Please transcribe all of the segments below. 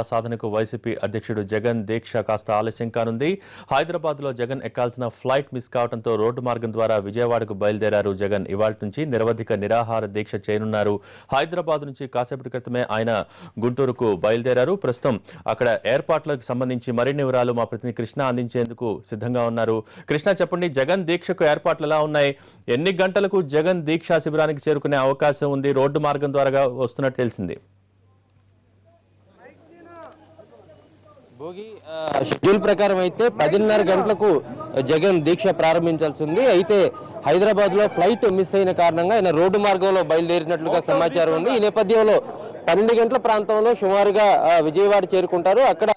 సాధనకు వైసీపీ అధ్యక్షుడు జగన్ దీక్ష కాస్త ఆలస్యం కానుంది. హైదరాబాద్లో జగన్ ఎక్కాల్సిన ఫ్లైట్ మిస్ కావడంతో రోడ్డు మార్గం ద్వారా విజయవాడకు బయలుదేరారు జగన్. ఇవాళ నుంచి నిరవధిక నిరాహార దీక్ష చేయనున్నారు. హైదరాబాద్ నుంచి కాసేపటి క్రితమే ఆయన గుంటూరుకు బయలుదేరారు. ప్రస్తుతం అక్కడ ఏర్పాట్లకు సంబంధించి మరిన్ని వివరాలు మా ప్రతినిధి కృష్ణ అందించేందుకు సిద్ధంగా ఉన్నారు. కృష్ణ, చెప్పండి, జగన్ దీక్షకు ఏర్పాట్లు ఎలా ఉన్నాయి? ఎన్ని గంటలకు జగన్ దీక్షా శిబిరానికి చేరుకునే అవకాశం ఉంది? రోడ్డు మార్గం ద్వారా వస్తున్నట్టు తెలిసింది. భోగి షెడ్యూల్ ప్రకారం అయితే 10:30 గంటలకు జగన్ దీక్ష ప్రారంభించాల్సి ఉంది. అయితే హైదరాబాద్లో ఫ్లైట్ మిస్ అయిన కారణంగా ఆయన రోడ్డు మార్గంలో బయలుదేరినట్లుగా సమాచారం ఉంది. ఈ నేపథ్యంలో 12 గంటల ప్రాంతంలో సుమారుగా విజయవాడ చేరుకుంటారు. అక్కడ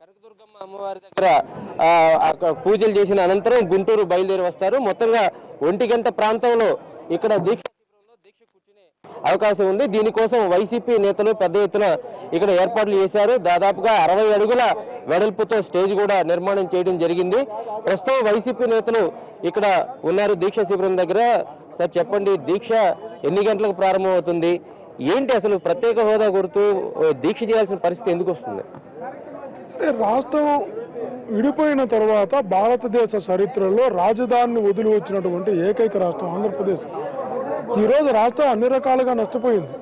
కనకదుర్గమ్మ అమ్మవారి దగ్గర పూజలు చేసిన అనంతరం గుంటూరు బయలుదేరి వస్తారు. మొత్తంగా 1 గంట ప్రాంతంలో ఇక్కడ దీక్ష కూర్చునే అవకాశం ఉంది. దీనికోసం వైసీపీ నేతలు పెద్ద ఎత్తున ఇక్కడ ఏర్పాట్లు చేశారు. దాదాపుగా 60 అడుగుల వెడల్పుతో స్టేజ్ కూడా నిర్మాణం చేయడం జరిగింది. ప్రస్తుతం వైసీపీ నేతలు ఇక్కడ ఉన్నారు దీక్ష శిబిరం దగ్గర. సార్, చెప్పండి, దీక్ష ఎన్ని గంటలకు ప్రారంభమవుతుంది? ఏంటి అసలు ప్రత్యేక హోదా గుర్తు దీక్ష చేయాల్సిన పరిస్థితి ఎందుకు వస్తుంది? రాష్ట్రం విడిపోయిన తర్వాత భారతదేశ చరిత్రలో రాజధానిని వదిలి వచ్చినటువంటి ఏకైక రాష్ట్రం ఆంధ్రప్రదేశ్. ఈరోజు రాష్ట్రం అన్ని రకాలుగా నష్టపోయింది.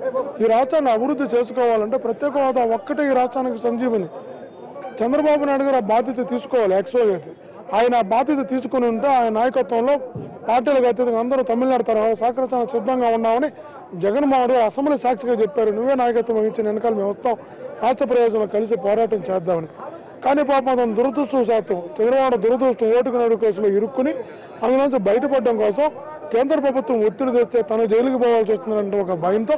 ఈ రాష్ట్రాన్ని అభివృద్ధి చేసుకోవాలంటే ప్రత్యేక హోదా ఒక్కటే ఈ రాష్ట్రానికి సంజీవని. చంద్రబాబు నాయుడు గారు ఆ బాధ్యత తీసుకోవాలి. యాక్చువల్గా అయితే ఆయన ఆ బాధ్యత తీసుకుని ఉంటే ఆయన నాయకత్వంలో పార్టీలకు అత్యధికంగా అందరూ తమిళనాడు తరహా సహకరించడానికి సిద్ధంగా ఉన్నామని జగన్మోహన్ రెడ్డి అసెంబ్లీ సాక్షిగా చెప్పారు. నువ్వే నాయకత్వం వహించిన వెనకాల మేము వస్తాం, రాష్ట్ర ప్రయోజనం కలిసి పోరాటం చేద్దామని. కానీ పాపం అతను దురదృష్టవశాత్తు చంద్రబాబు దురదృష్టం ఓటుకు నోటు కేసులో ఇరుక్కుని అందులోంచి బయటపడడం కోసం కేంద్ర ప్రభుత్వం ఒత్తిడి తెస్తే తను జైలుకి పోవాల్సి వస్తుందంటే ఒక భయంతో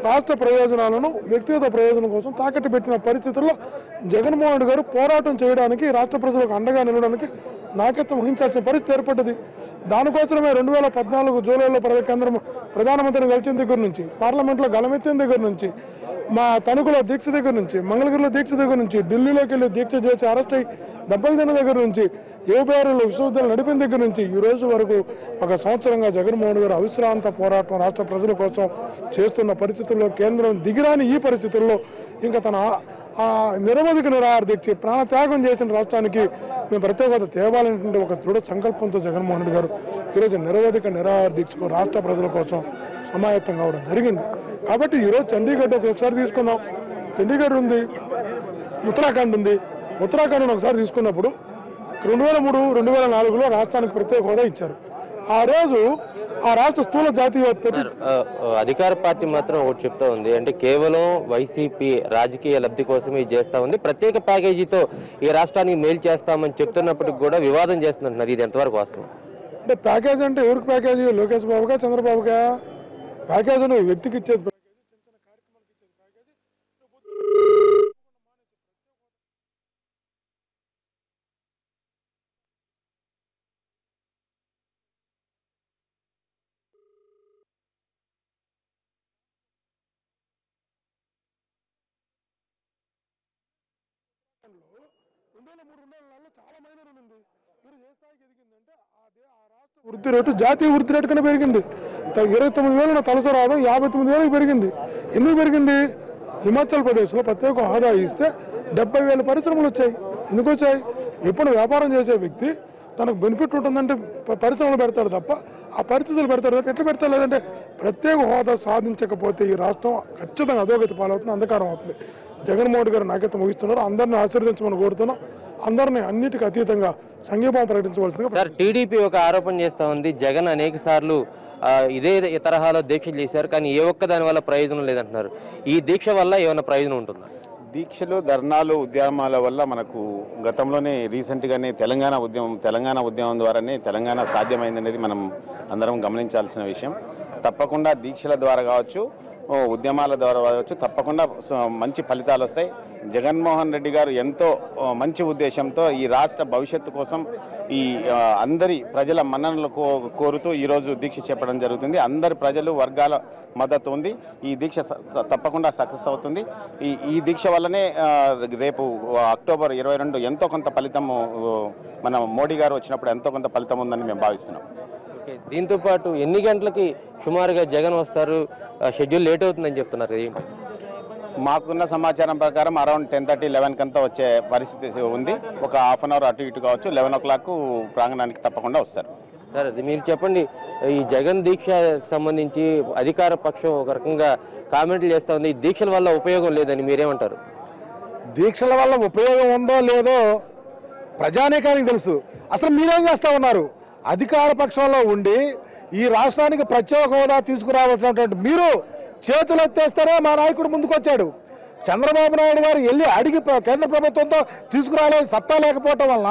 రాష్ట్ర ప్రయోజనాలను వ్యక్తిగత ప్రయోజనం కోసం తాకట్టు పెట్టిన పరిస్థితుల్లో జగన్మోహన్ రెడ్డి గారు పోరాటం చేయడానికి రాష్ట్ర ప్రజలకు అండగా నిలవడానికి నాయకత్వం వహించాల్సిన పరిస్థితి ఏర్పడ్డది. దానికోసమే 2014 జూలైలో ప్రధానమంత్రిని కలిసిన దగ్గర నుంచి, పార్లమెంట్లో గలమెత్తిన దగ్గర నుంచి, మా తణుకులో దీక్ష దగ్గర నుంచి, మంగళగిరిలో దీక్ష దగ్గర నుంచి, ఢిల్లీలోకి వెళ్ళి దీక్ష చేసి అరెస్ట్ అయ్యి దెబ్బలు తిన్న దగ్గర నుంచి, ఏబీఆర్లో విశ్వవిద్యాలయం నడిపిన దగ్గర నుంచి ఈ రోజు వరకు 1 సంవత్సరంగా జగన్మోహన్ గారు అవిశ్రాంత పోరాటం రాష్ట్ర ప్రజల కోసం చేస్తున్న పరిస్థితుల్లో కేంద్రం దిగిరాని ఈ పరిస్థితుల్లో ఇంకా తన నిరవధిక నిరాహార దీక్ష ప్రాణత్యాగం చేసిన రాష్ట్రానికి మేము ప్రత్యేకత తేవాలనేటువంటి ఒక దృఢ సంకల్పంతో జగన్మోహన్ రెడ్డి గారు ఈరోజు నిరవధిక నిరాహార దీక్షకు రాష్ట్ర ప్రజల కోసం సమాయత్తం కావడం జరిగింది. కాబట్టి ఈరోజు చండీగఢ్ ఒకసారి తీసుకున్నాం, చండీగఢ్ ఉంది, ఉత్తరాఖండ్ ఉంది. ఉత్తరాఖండ్ ఒకసారి తీసుకున్నప్పుడు 2003, 2004లో రాష్ట్రానికి ప్రత్యేక హోదా ఇచ్చారు. ఆ రోజు ఆ రాష్ట్ర స్థూల జాతీయ అధికార పార్టీ మాత్రం ఒకటి చెప్తా ఉంది, అంటే కేవలం వైసీపీ రాజకీయ లబ్ధి కోసమే చేస్తా ఉంది, ప్రత్యేక ప్యాకేజీతో ఈ రాష్ట్రానికి మేలు చేస్తామని చెప్తున్నప్పటికి కూడా వివాదం చేస్తున్నారు. ఇది ఎంతవరకు వాస్తవం? అంటే ప్యాకేజ్ అంటే ఎవరికి ప్యాకేజీ? లోకేష్ బాబుగా, చంద్రబాబుగా? ప్యాకేజ్ అని వ్యక్తికి ఇచ్చేది చాలా మైనర్ ఉంది. మీరు ఏ స్థాయికి ఎదిగిందంటే ఆ రాష్ట్ర వృద్ధి రేటు జాతీయ వృద్ధి రేటు కన్నా పెరిగింది. 29,000 తలసరి ఆదాయం 59,000 పెరిగింది. ఎందుకు పెరిగింది? హిమాచల్ ప్రదేశ్లో ప్రత్యేక హోదా ఇస్తే 70,000 పరిశ్రమలు వచ్చాయి. ఎందుకు వచ్చాయి? ఎప్పుడు వ్యాపారం చేసే వ్యక్తి తనకు బెనిఫిట్ ఉంటుందంటే పరిశ్రమలు పెడతాడు తప్ప ఆ పరిస్థితులు పెడతాడు తప్ప ఎట్లా పెడతారు? లేదంటే ప్రత్యేక హోదా సాధించకపోతే ఈ రాష్ట్రం ఖచ్చితంగా అధోగతి పాలవుతుంది, అంధకారం అవుతుంది. జగన్మోహన్ గారు నాయకత్వం వహిస్తున్నారు. అందరినీ ఆశీర్వదించమని కోరుతున్నాం. అందరినీ అన్నిటికీ అతీతంగా సంఘీభావం ప్రకటించవలసిందిగా. సార్, టీడీపీ ఒక ఆరోపణ చేస్తా ఉంది, జగన్ అనేక సార్లు ఇదే తరహాలో దీక్షలు చేశారు కానీ ఏ ఒక్క దాని వల్ల ప్రయోజనం లేదంటున్నారు. ఈ దీక్ష వల్ల ఏమైనా ప్రయోజనం ఉంటుందా? దీక్షలు, ధర్నాలు, ఉద్యమాల వల్ల మనకు గతంలోనే రీసెంట్గానే తెలంగాణ ఉద్యమం ద్వారానే తెలంగాణ సాధ్యమైందనేది మనం అందరం గమనించాల్సిన విషయం. తప్పకుండా దీక్షల ద్వారా కావచ్చు, ఉద్యమాల ద్వారా కావచ్చు, తప్పకుండా మంచి ఫలితాలు వస్తాయి. జగన్మోహన్ రెడ్డి గారు ఎంతో మంచి ఉద్దేశంతో ఈ రాష్ట్ర భవిష్యత్తు కోసం ఈ అందరి ప్రజల మన్ననలు కోరుతూ ఈరోజు దీక్ష చేపట్టడం జరుగుతుంది. అందరి ప్రజలు వర్గాల మద్దతు ఉంది. ఈ దీక్ష తప్పకుండా సక్సెస్ అవుతుంది. ఈ దీక్ష వల్లనే రేపు అక్టోబర్ 22 ఎంతో కొంత ఫలితము మన మోడీ గారు వచ్చినప్పుడు ఎంతో కొంత ఫలితం ఉందని మేము భావిస్తున్నాం. దీంతో పాటు ఎన్ని గంటలకి సుమారుగా జగన్ వస్తారు? షెడ్యూల్ లేట్ అవుతుందని చెప్తున్నారు. మాకున్న సమాచారం ప్రకారం అరౌండ్ 10:30, 11 కంతా వచ్చే పరిస్థితి ఉంది. ఒక హాఫ్ అన్ అవర్ అటు ఇటు కావచ్చు. 11 o'clock ప్రాంగణానికి తప్పకుండా వస్తారు. సార్ అది మీరు చెప్పండి, ఈ జగన్ దీక్షకు సంబంధించి అధికార పక్షం ఒక రకంగా కామెంట్లు చేస్తూ ఉంది, ఈ దీక్షల వల్ల ఉపయోగం లేదని మీరేమంటారు? దీక్షల వల్ల ఉపయోగం ఉందో లేదో ప్రజానీకానికి తెలుసు. అసలు మీరేం చేస్తూ ఉన్నారు? అధికార పక్షంలో ఉండి ఈ రాష్ట్రానికి ప్రత్యేక హోదా తీసుకురావాల్సినటువంటి మీరు చేతులు ఎత్తేస్తేనే మా నాయకుడు ముందుకొచ్చాడు. చంద్రబాబు నాయుడు గారు వెళ్ళి అడిగి కేంద్ర ప్రభుత్వంతో తీసుకురాలే సత్తా లేకపోవటం వలన,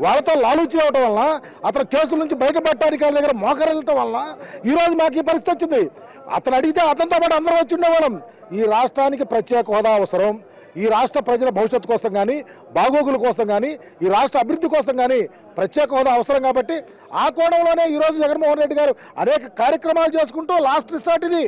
వాళ్ళతో లాలూచి అవటం వలన, అతను కేసుల నుంచి బయటపడటానికి వాళ్ళ దగ్గర మోకరెళ్ళటం వలన ఈరోజు మాకు ఈ పరిస్థితి వచ్చింది. అతను అడిగితే అతనితో పాటు అందరం వచ్చి ఉండేవాళ్ళం. ఈ రాష్ట్రానికి ప్రత్యేక హోదా అవసరం. ఈ రాష్ట్ర ప్రజల భవిష్యత్తు కోసం కానీ, బాగోగుల కోసం కానీ, ఈ రాష్ట్ర అభివృద్ధి కోసం కానీ ప్రత్యేక హోదా అవసరం. కాబట్టి ఆ కోణంలోనే ఈరోజు జగన్మోహన్ రెడ్డి గారు అనేక కార్యక్రమాలు చేసుకుంటూ లాస్ట్ రిసార్ట్ ఇది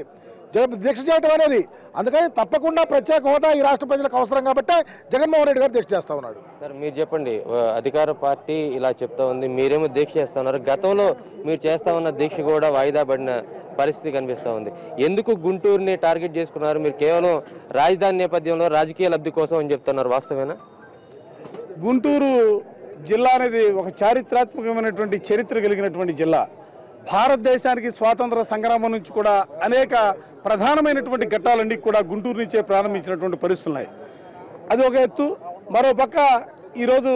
దీక్ష చేయటం అనేది. అందుకని తప్పకుండా ప్రత్యేక హోదా ఈ రాష్ట్ర ప్రజలకు అవసరం కాబట్టి జగన్మోహన్ రెడ్డి గారు దీక్ష చేస్తూ ఉన్నాడు. సార్ మీరు చెప్పండి, అధికార పార్టీ ఇలా చెప్తా ఉంది, మీరేమో దీక్ష చేస్తూ ఉన్నారు. గతంలో మీరు చేస్తా ఉన్న దీక్ష కూడా వాయిదా పడిన పరిస్థితి కనిపిస్తూ ఉంది. ఎందుకు గుంటూరుని టార్గెట్ చేసుకున్నారు? మీరు కేవలం రాజధాని నేపథ్యంలో రాజకీయ లబ్ధి కోసం అని చెప్తున్నారు, వాస్తవేనా? గుంటూరు జిల్లా అనేది ఒక చారిత్రాత్మకమైనటువంటి చరిత్ర కలిగినటువంటి జిల్లా. భారతదేశానికి స్వాతంత్ర సంగ్రామం నుంచి కూడా అనేక ప్రధానమైనటువంటి ఘట్టాలన్నీ కూడా గుంటూరు నుంచే ప్రారంభించినటువంటి పరిస్థితులు ఉన్నాయి. అది ఒక ఎత్తు. మరోపక్క ఈరోజు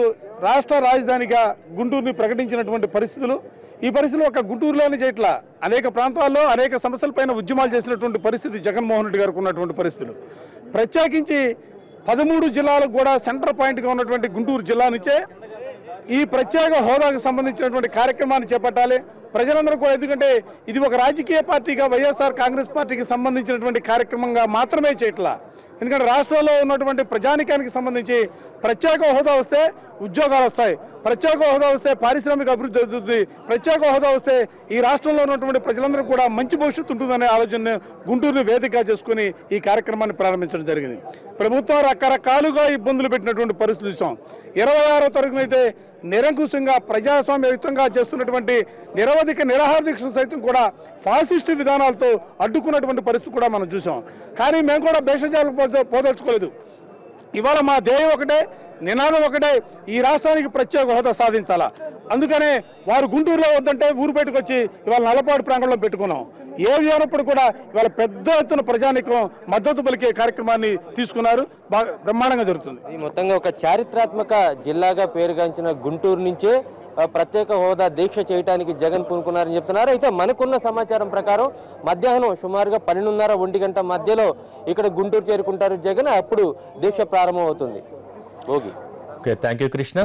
రాష్ట్ర రాజధానిగా గుంటూరుని ప్రకటించినటువంటి పరిస్థితులు, ఈ పరిస్థితులు ఒక గుంటూరులోనే చేయట్లా, అనేక ప్రాంతాల్లో అనేక సమస్యలపైన ఉద్యమాలు చేసినటువంటి పరిస్థితి జగన్మోహన్ రెడ్డి గారికి ఉన్నటువంటి పరిస్థితులు. ప్రత్యేకించి 13 జిల్లాలకు కూడా సెంటర్ పాయింట్గా ఉన్నటువంటి గుంటూరు జిల్లా నుంచే ఈ ప్రత్యేక హోదాకు సంబంధించినటువంటి కార్యక్రమాన్ని చేపట్టాలి. ప్రజలందరూ కూడా, ఎందుకంటే ఇది ఒక రాజకీయ పార్టీగా వైఎస్ఆర్ కాంగ్రెస్ పార్టీకి సంబంధించినటువంటి కార్యక్రమంగా మాత్రమే చేయట్లా. ఎందుకంటే రాష్ట్రంలో ఉన్నటువంటి ప్రజానికానికి సంబంధించి ప్రత్యేక హోదా వస్తే ఉద్యోగాలు వస్తాయి, ప్రత్యేక హోదా వస్తే పారిశ్రామిక అభివృద్ధి అవుతుంది, ప్రత్యేక హోదా వస్తే ఈ రాష్ట్రంలో ఉన్నటువంటి ప్రజలందరూ కూడా మంచి భవిష్యత్తు ఉంటుందనే ఆలోచన గుంటూరుని వేదికగా చేసుకుని ఈ కార్యక్రమాన్ని ప్రారంభించడం జరిగింది. ప్రభుత్వం రకరకాలుగా ఇబ్బందులు పెట్టినటువంటి పరిస్థితులు చూసాం. 26వ తారీఖున అయితే నిరంకుశంగా ప్రజాస్వామ్యయుతంగా చేస్తున్నటువంటి నిరవధిక నిరాహార దీక్షలు సైతం కూడా ఫాసిస్టు విధానాలతో అడ్డుకున్నటువంటి పరిస్థితి కూడా మనం చూసాం. కానీ మేము కూడా భేషజాలకు పోదలుచుకోలేదు. ఇవాళ మా ధ్యేయం ఒకటే, నినాదం ఒకటే, ఈ రాష్ట్రానికి ప్రత్యేక హోదా సాధించాలా. అందుకనే వారు గుంటూరులో వద్దంటే ఊరు బయటకు వచ్చి ఇవాళ నల్లపాడు ప్రాంగణంలో పెట్టుకున్నాం. ఏది అయినప్పుడు కూడా ఇవాళ పెద్ద ఎత్తున ప్రజానికం మద్దతు పలికే కార్యక్రమాన్ని తీసుకున్నారు. బాగా బ్రహ్మాండంగా జరుగుతుంది. ఈ మొత్తంగా ఒక చారిత్రాత్మక జిల్లాగా పేరుగాంచిన గుంటూరు నుంచే ప్రత్యేక హోదా దీక్ష చేయడానికి జగన్ పూనుకున్నారని చెప్తున్నారు. అయితే మనకున్న సమాచారం ప్రకారం మధ్యాహ్నం సుమారుగా 12:30, 1 గంట మధ్యలో ఇక్కడ గుంటూరు చేరుకుంటారు జగన్. అప్పుడు దీక్ష ప్రారంభం అవుతుంది. Okay, thank you Krishna.